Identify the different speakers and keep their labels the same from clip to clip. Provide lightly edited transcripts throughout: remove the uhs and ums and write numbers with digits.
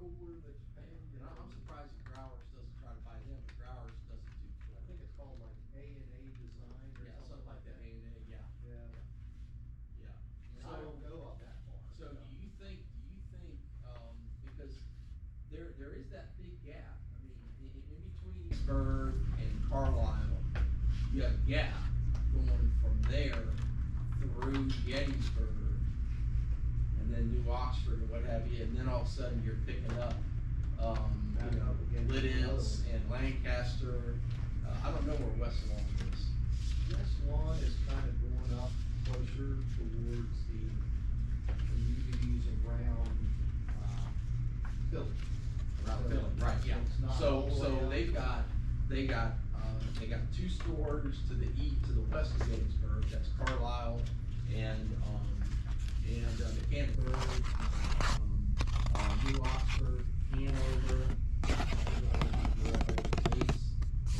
Speaker 1: cooler that you pay.
Speaker 2: And I'm surprised that Growers doesn't try to buy them, but Growers does it too.
Speaker 1: I think it's called like A&A Design or
Speaker 2: Yeah,
Speaker 1: something like that.
Speaker 2: A&A, yeah.
Speaker 1: Yeah.
Speaker 2: Yeah.
Speaker 1: And I don't go up that far.
Speaker 2: So do you think, because there is that big gap, I mean, in between Eastburg and Carlisle, you have a gap going from there through Gettysburg, and then New Oxford or what have you, and then all of a sudden you're picking up,
Speaker 1: Back up against the other
Speaker 2: Lidditz
Speaker 1: one.
Speaker 2: and Lancaster, I don't know where West Lawn is.
Speaker 1: This one is kind of going up closer towards the communities around, Philly.
Speaker 2: Around Philly, right, yeah.
Speaker 1: It's not all the
Speaker 2: So
Speaker 1: way up.
Speaker 2: they got two stores to the to the west of Gettysburg, that's Carlisle and Mechanicsburg, New Oxford, Hanover, Place,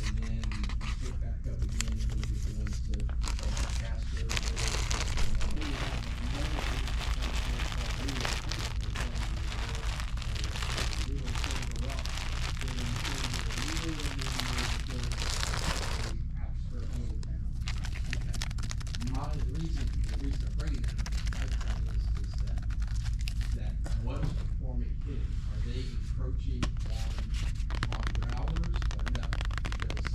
Speaker 2: and then you pick back up again, and you get the ones to Lancaster. The reason I'm bringing that up is that what's performing kid, are they encroaching on Growers or no? Because,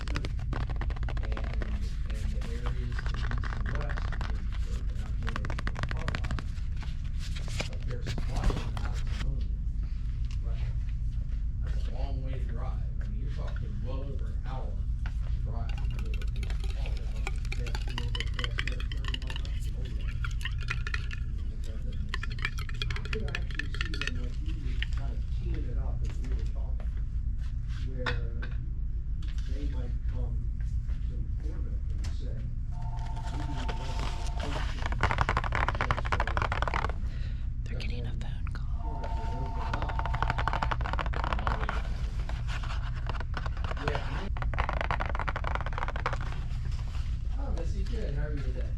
Speaker 2: and the areas to the east and west, they're not really Carlisle, but they're supplying out of Ammonia. Right. That's a long way to drive, I mean, you're talking well over an hour to drive to go to
Speaker 1: I could actually see them like you were kind of teeing it up as we were talking, where they might come to Plymouth and say, we need representation.
Speaker 3: They're getting a phone call.
Speaker 2: Yeah. Oh, Missy, good, how are you today?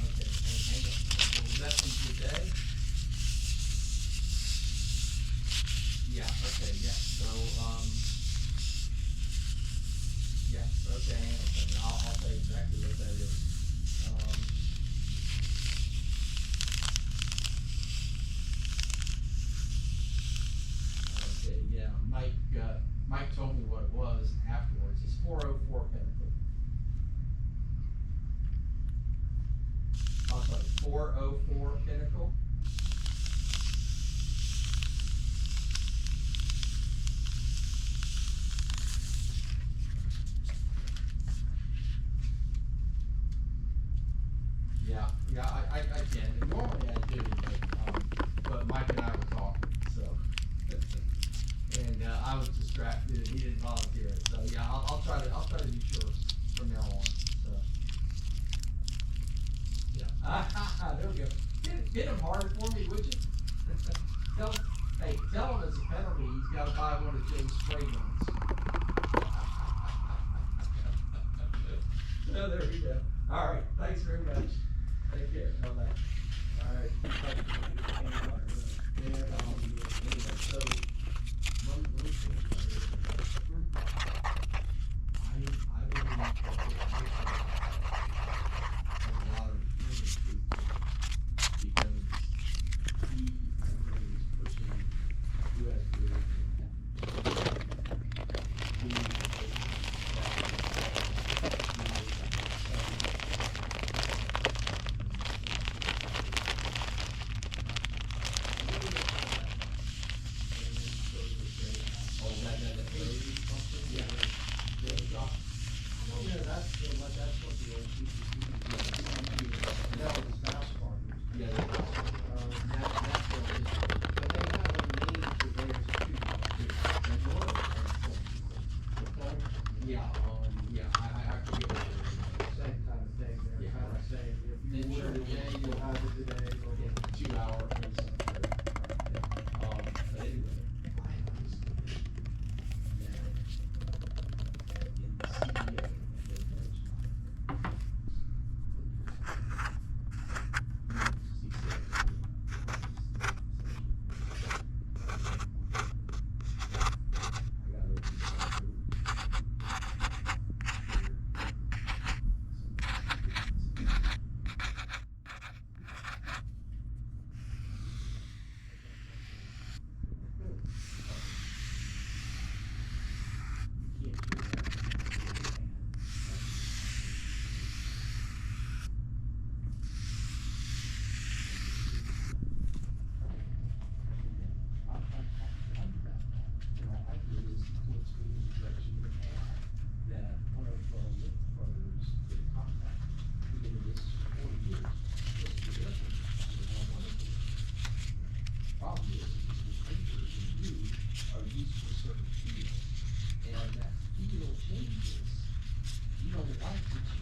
Speaker 2: Okay, hang on. Well, was that from today? Yeah, okay, yeah, so, yeah, okay, hang on a second, I'll tell you exactly what that is. Okay, yeah, Mike told me what it was afterwards, it's 404 Pinnacle. I'm sorry, 404 Pinnacle. Yeah, I can, normally I do, but Mike and I were talking, so. And, I was distracted and he didn't volunteer it, so yeah, I'll try to be sure from now on, so. Yeah, there we go. Hit him hard for me, would you? Tell him as a penalty, he's gotta buy one of Joe's spray guns. Oh, there we go. All right, thanks very much. Take care. Bye-bye.
Speaker 1: All right.
Speaker 2: Anyway, so, let me finish. I believe that a lot of industry because he is pushing US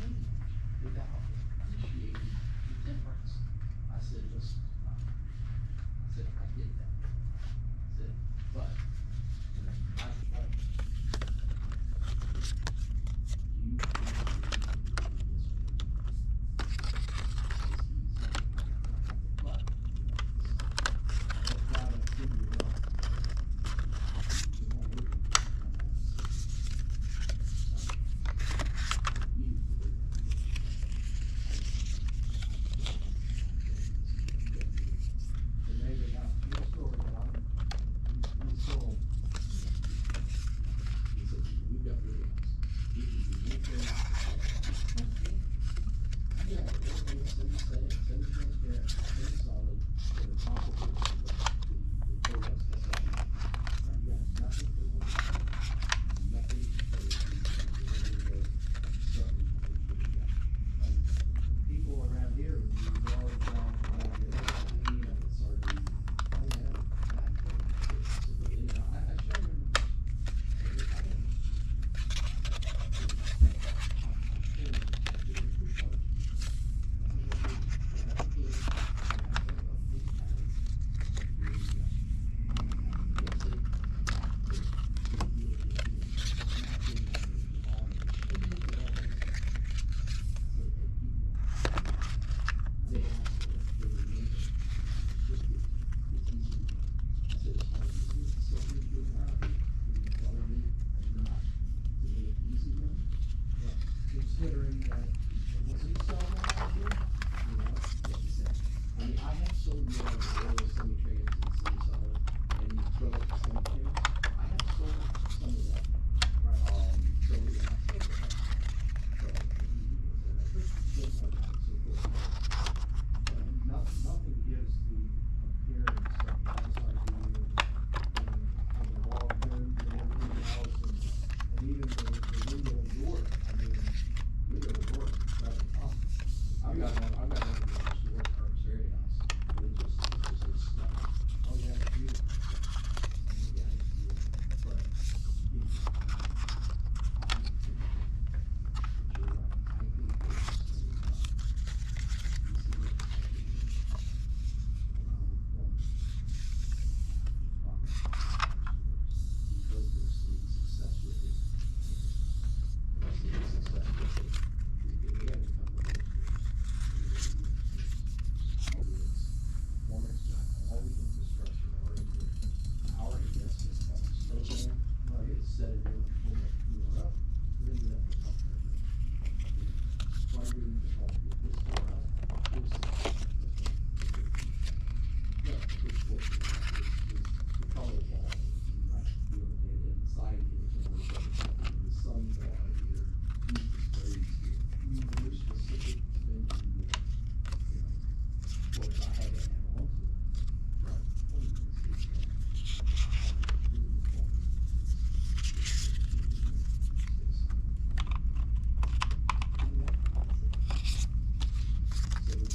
Speaker 2: change without initiating the difference. I said, listen, I said, I get that. I said, but, I you can do this but, that's gotta figure it out. You won't live in the neighbor got next door, but he sold. He said, we got rid of us. He can do anything. Yeah, everything semi transparent, semi solid, with a complicated, the code specification. You got nothing to worry about. Nothing
Speaker 1: People around here, we always found,
Speaker 2: clean up and start doing, oh yeah, that, you know, I sure remember.
Speaker 1: considering that, was he selling that out here?
Speaker 2: I mean, I have sold more oil semi-trans and semi-solid, and truck semi-trans. I have sold some of that. So, yeah.
Speaker 1: Nothing gives the appearance of nice idea and the wall turns and everything else and even the window and door, I mean, window and door, that's a top.
Speaker 2: I've got one in the store, Carter's area house. It just looks stunning.
Speaker 1: Oh, yeah, it's beautiful.
Speaker 2: Yeah, it's beautiful. But, you're right. I think because they're seeing success with it. They're seeing success with it. We had a couple of Performance got all the infrastructure already there. Our investment costs program, it's set it in, pull it up, we're gonna do that for comfort. Funding to help with this for us, this. Yeah, this portion is the color ball, right, you know, and the side here, the sun ball here, these displays here. There's specific things you know, of course, I had to add on to it. Right. So, the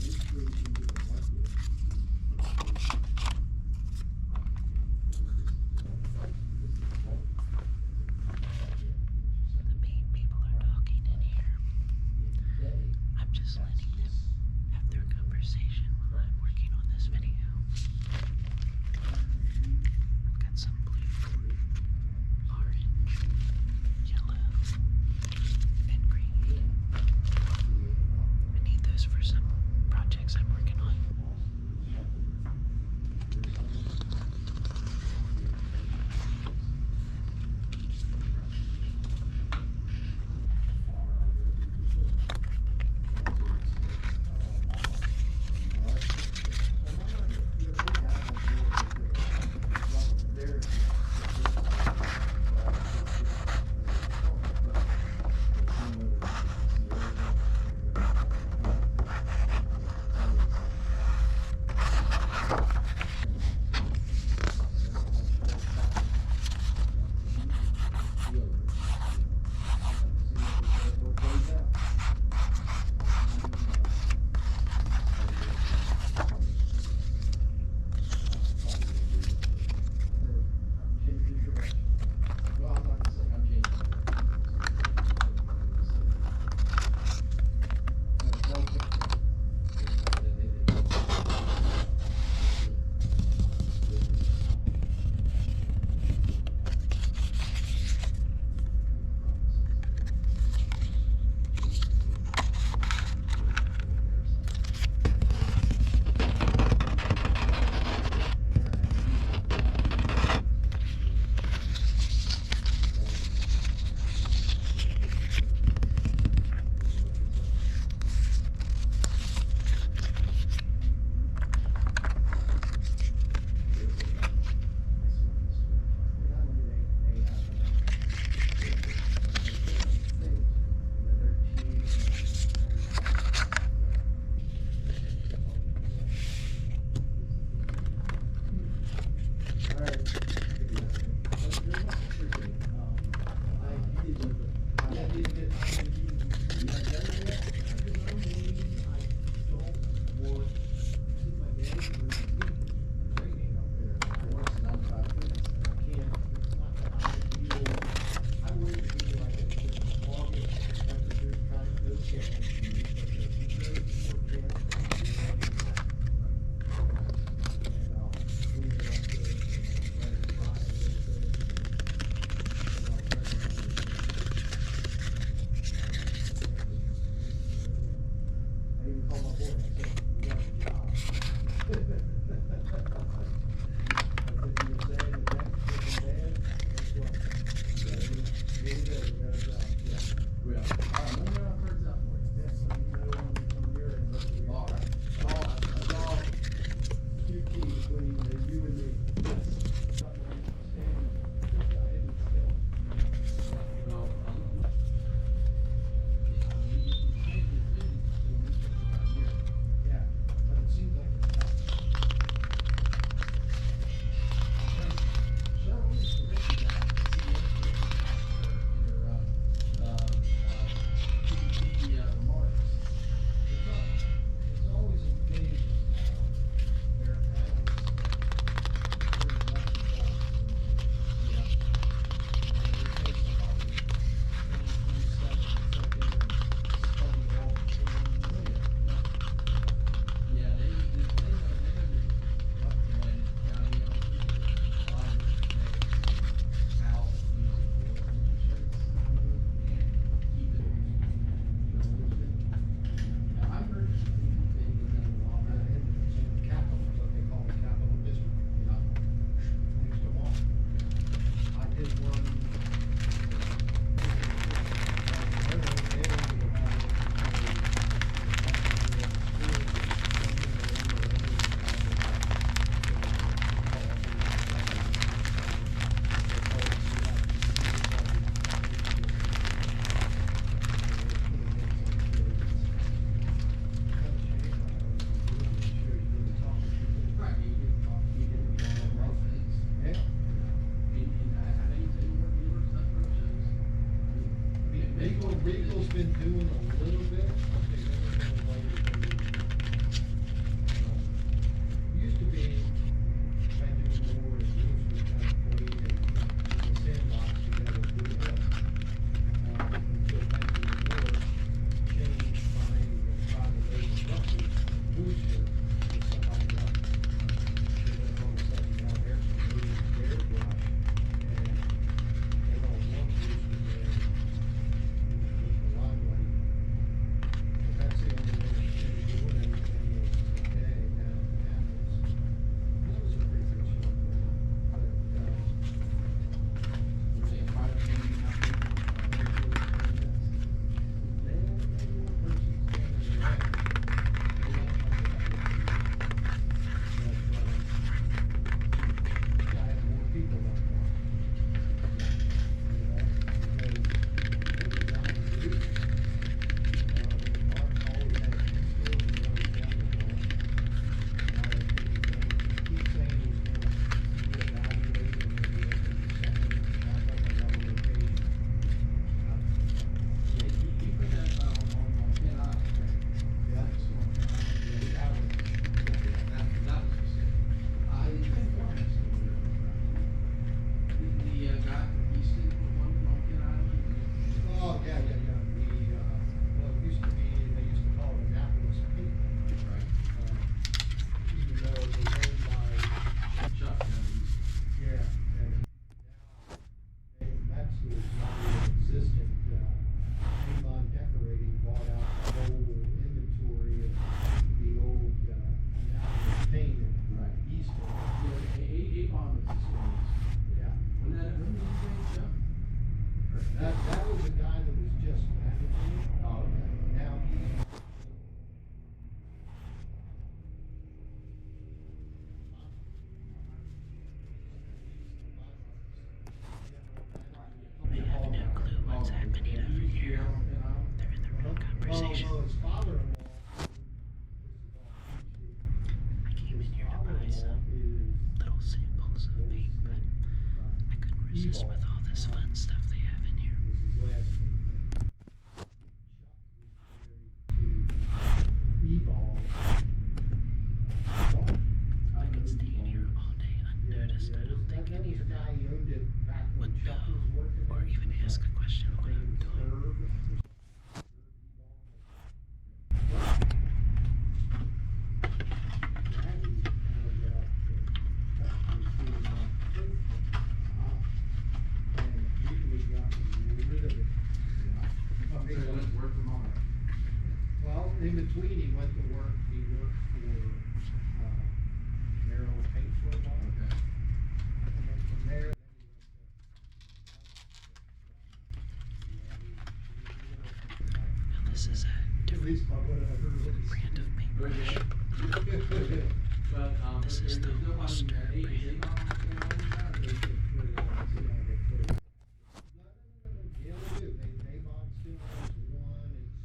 Speaker 2: entry into the market.
Speaker 3: The main people are talking in here.
Speaker 2: Today,
Speaker 3: I'm just letting them have their conversation while I'm working on this video. I've got some blue, orange, yellow, and green. I need those for some projects I'm working on.
Speaker 1: been doing a little bit, okay, then we're gonna like, used to be, I do more, and Bruce was kind of played in the sandbox together, doing it. Until eventually the board changed buying the private label buses, booster, to somebody else. And then all of a sudden now they're promoting their brush, and they don't want booster there, with the limelight. But that's the only way that they're doing anything is today down in Athens. That was a pretty good show, but,
Speaker 2: Was it a private meeting, not people?
Speaker 1: they had one person standing in line. They don't like that. But, gotta have more people up there. You know, because it was down the street. Mark always had two stores and one down the block. Keep saying he's gonna reevaluate and maybe open the second, back up another location.
Speaker 2: Yeah, you put that on Ken Island, right?
Speaker 1: Yeah.
Speaker 2: That's the one, Ken Island, yeah,
Speaker 1: That one.
Speaker 2: that was specific. It's been Florence over there. Didn't the guy from Easton put one on Ken Island?
Speaker 1: Oh, yeah. Well, it used to be, they used to call it Annapolis Pink,
Speaker 2: Right.
Speaker 1: even though it was owned by,
Speaker 2: Chuck down in Easton.
Speaker 1: yeah, and that's the existing, Avon Decorating bought out the whole inventory of the old, Annapolis Paint in
Speaker 2: Right.
Speaker 1: Easton.
Speaker 2: Yeah, Avon was the school.
Speaker 1: Yeah.
Speaker 2: When did you say, Chuck?
Speaker 1: That was a guy that was just managing it.
Speaker 2: Oh, okay.
Speaker 1: Now he's.
Speaker 3: They have no clue what's happening over here. They're in their own conversation.
Speaker 1: Well, his father-in-law.
Speaker 3: I came in here to buy some little samples of paint, but I couldn't resist with all this fun stuff they have in here. I could stay in here all day unnoticed. I don't think any of them would know or even ask a question of what I'm doing.
Speaker 2: Work from home.
Speaker 1: Well, in between, he went to work, he worked for, Merrill Paint for a while.
Speaker 2: Okay.
Speaker 1: And then from there,
Speaker 3: Now this is a
Speaker 1: at
Speaker 3: different
Speaker 1: least by what I heard.
Speaker 3: brand of paintbrush.
Speaker 2: But,
Speaker 3: This is the
Speaker 2: there's no one,
Speaker 3: Worcester brand.
Speaker 2: Avon,
Speaker 1: Yeah, they do. Avon still has one, it's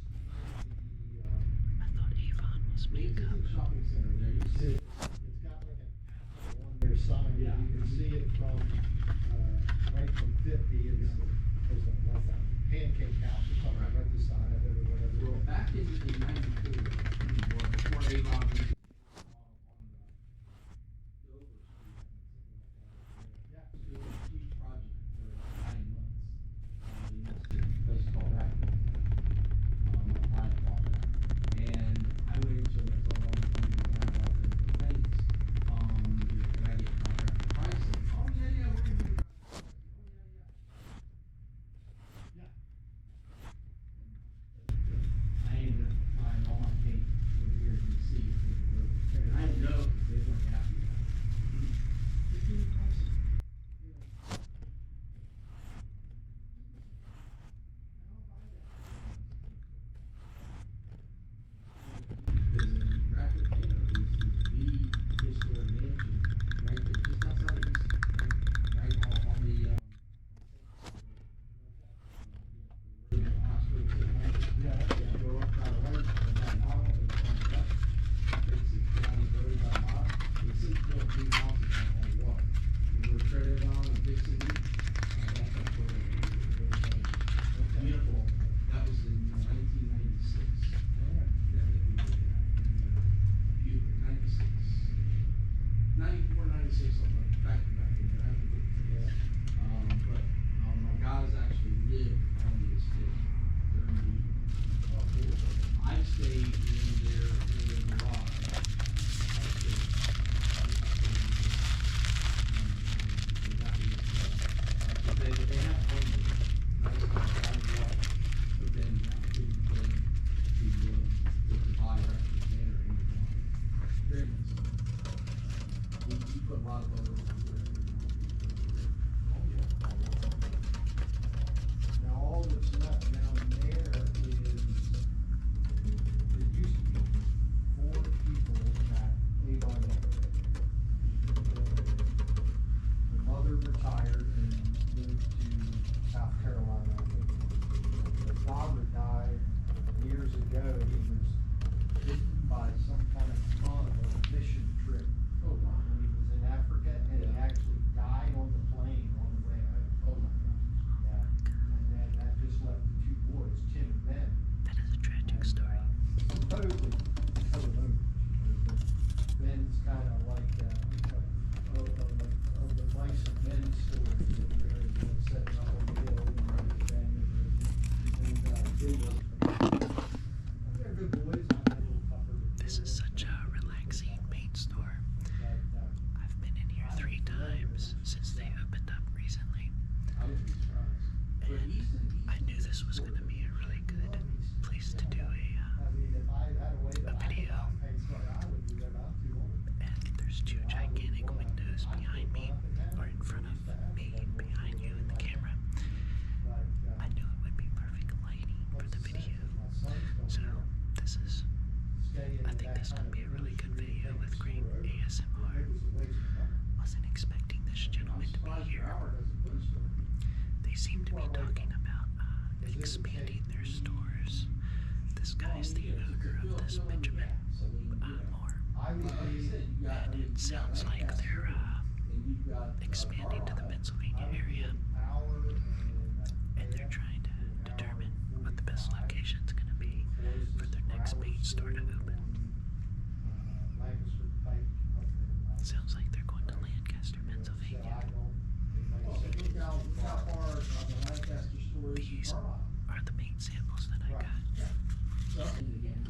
Speaker 3: I thought Avon was makeup.
Speaker 2: shopping center there, you see.
Speaker 1: it's got like an apple on their sign,
Speaker 2: Yeah.
Speaker 1: you can see it from, right from 50, it's, there's a, like a pancake house or something right beside of it or whatever.
Speaker 2: Well, back in '92, or before Avon, was Dover Street,
Speaker 1: Yeah.
Speaker 2: it was a huge project for 9 months. They invested in a place called Rackle. My client bought that. And I went into them and told them, I'm going to out there for things. Can I get contract pricing? Oh, yeah, we're going to do contract pricing. Oh, yeah. I ended up buying all my paint over here in DC for the to say something about the fact about it, but I have to get to that. But, my guys actually live on the estate during the week. I stayed in their garage. They have one, nice, but then I couldn't play to buy records there or anything. Very nice. We put a lot of other.
Speaker 1: Now, all that's left down there is, there used to be 4 people at Avon Equity. The mother retired and moved to South Carolina, I think. The father died years ago. He was bitten by some kind of con on a mission trip.
Speaker 2: Oh, wow.
Speaker 1: When he was in Africa, and he
Speaker 2: Yeah.
Speaker 1: actually died on the plane on the way home.
Speaker 2: Oh, my God.
Speaker 1: Yeah, and then that just left the 2 boys, Tim and Ben.
Speaker 3: That is a tragic story.
Speaker 1: Supposedly, co-owners. Ben's kind of like, of the mice and Ben story, where they're setting up on the hill, and Ben and Bill was. They're good boys, I'm a little tougher.
Speaker 3: This is such a relaxing paint store. I've been in here 3 times since they opened up recently.
Speaker 2: I would be surprised. But
Speaker 3: And
Speaker 2: he's
Speaker 3: I knew this was going to be a really good place to do
Speaker 1: I mean, if I had a way that I could
Speaker 3: video.
Speaker 1: paint story, I would do that out too.
Speaker 3: and there's 2 gigantic windows behind me, or in front of me, behind you in the camera. I knew it would be perfect lighting for the video. So this is, I think this would be a really good video with great ASMR. Wasn't expecting this gentleman to be here. They seem to be talking about expanding their stores. This guy's the owner of this Benjamin Moore, and it sounds like they're expanding to the Pennsylvania area, and they're trying to determine what the best location's going to be for their next paint store to open. Sounds like they're going to Lancaster, Pennsylvania.
Speaker 2: Look how far the Lancaster store is
Speaker 3: These
Speaker 2: from Carlisle.
Speaker 3: are the paint samples that I got.
Speaker 2: So, again.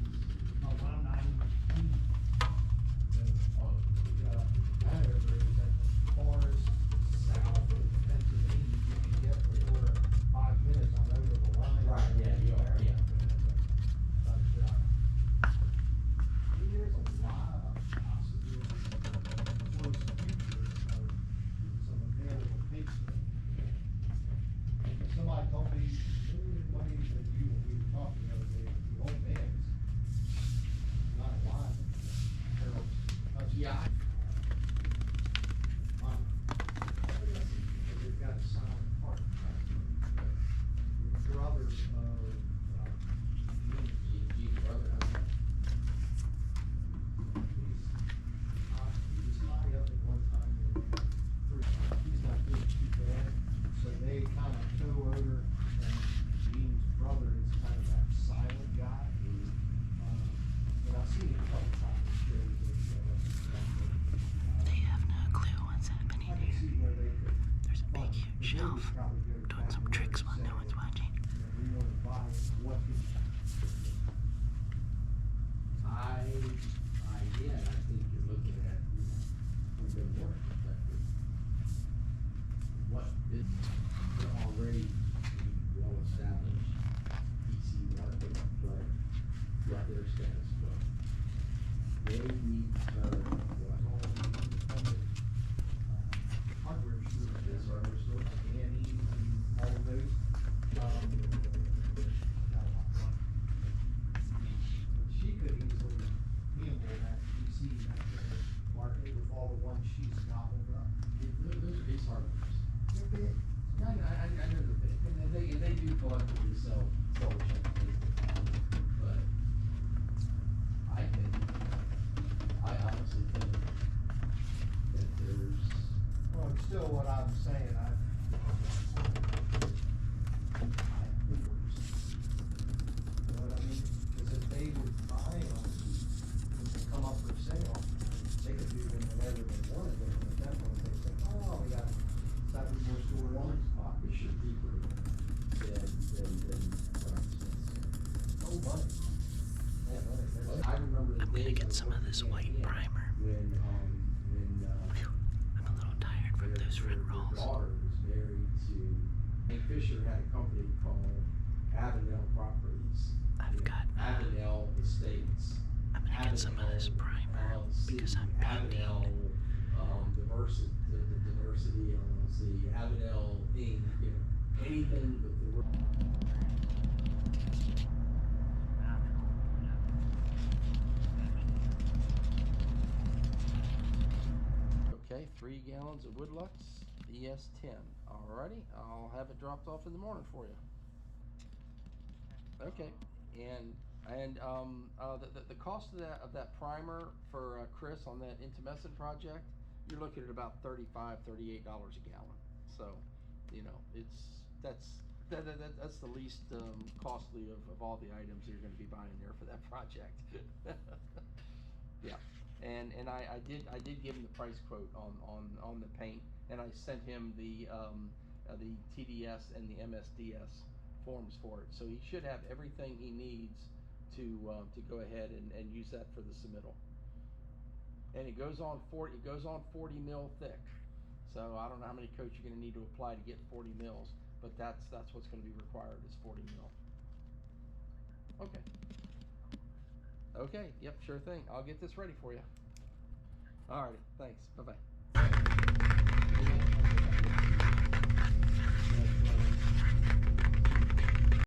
Speaker 2: Right, yeah, you are, yeah.
Speaker 1: There's a lot of possibilities for the future of some available paint stores. Somebody told me, money that you, when we were talking the other day, the old man's not alive.
Speaker 2: Yeah.
Speaker 1: They've got to sign part. The brother of,
Speaker 2: Gene's brother,
Speaker 1: he was high up at one time, he's not doing too bad, so they kind of co-owner, and Gene's brother is kind of that silent guy. But I've seen it a couple times, shows
Speaker 3: They have no clue what's happening
Speaker 1: I can
Speaker 3: here.
Speaker 1: see where they could.
Speaker 3: There's a big, huge shelf doing some tricks while no one's watching.
Speaker 1: We want to buy what we.
Speaker 2: again, I think you're looking at, from the work perspective. What is, they're already well established PC market, but what their status quo. They need to start,
Speaker 1: Hardware stores,
Speaker 2: Yes, hardware stores.
Speaker 1: Annie's and all of those. She could easily handle that PC market with all the ones she's gobbled up.
Speaker 2: those are Ace Hardwares.
Speaker 1: They're big.
Speaker 2: I know they're big, and they do collectively sell check but I honestly think that there's,
Speaker 1: Well, it's still what I'm saying, you know what I mean? Cause if they would buy them, and they come up for sale, they could do them whatever they wanted, they would have done.
Speaker 2: I remember the
Speaker 3: I'm gonna
Speaker 2: days
Speaker 3: get
Speaker 2: of
Speaker 3: some of this
Speaker 2: working
Speaker 3: white
Speaker 2: in
Speaker 3: primer.
Speaker 2: when
Speaker 3: I'm a little tired from those front
Speaker 2: their
Speaker 3: rolls.
Speaker 2: daughter was married to, Hank Fisher had a company called Avenel Properties.
Speaker 3: I've got,
Speaker 2: Avenel Estates.
Speaker 3: I'm gonna get some of this primer because I'm painting.
Speaker 2: Avenel, diversity, the diversity LLC, Avenel Inc., you know, anything with the word. Okay, 3 gallons of Woodlux ES10. Alrighty, I'll have it dropped off in the morning for you. Okay, and the cost of that primer for Chris on that intumescent project, you're looking at about $35, $38 a gallon. So, you know, that's the least costly of all the items you're going to be buying there for that project. Yeah, and I did give him the price quote on the paint, and I sent him the TDS and the MSDS forms for it, so he should have everything he needs to go ahead and use that for the submittal. And it goes on 40 mil thick, so I don't know how many coats you're going to need to apply to get 40 mils, but that's what's going to be required is 40 mil. Okay, yep, sure thing. I'll get this ready for you. Alrighty, thanks. Bye bye.